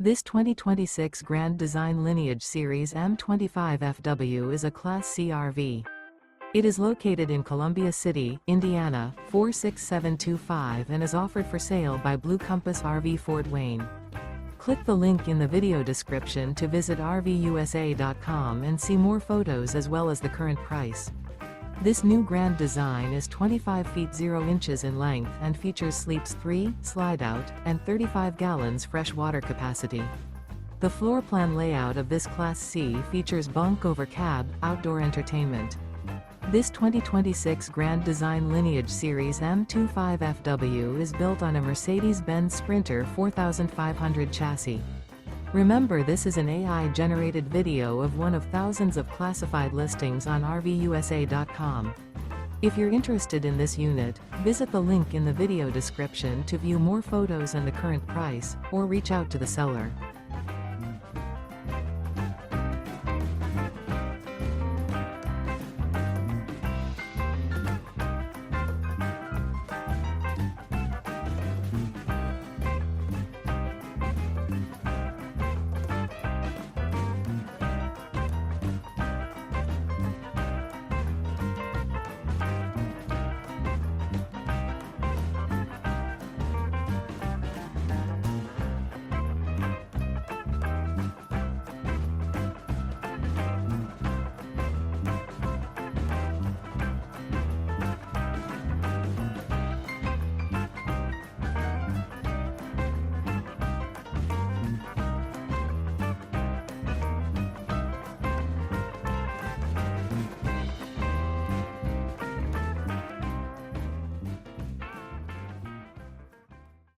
This 2026 Grand Design Lineage Series M25FW is a Class C RV. It is located in Columbia City, Indiana, 46725 and is offered for sale by Blue Compass RV Fort Wayne. Click the link in the video description to visit RVUSA.com and see more photos as well as the current price. This new Grand Design is 25 feet 0 inches in length and features sleeps 3, Slideout, and 35 gallons fresh water capacity. The floor plan layout of this Class C features Bunk Over Cab, outdoor entertainment. This 2026 Grand Design Lineage Series M25FW is built on a Mercedes-Benz Sprinter 4500 chassis. Remember, this is an AI-generated video of one of thousands of classified listings on RVUSA.com. If you're interested in this unit, visit the link in the video description to view more photos and the current price, or reach out to the seller.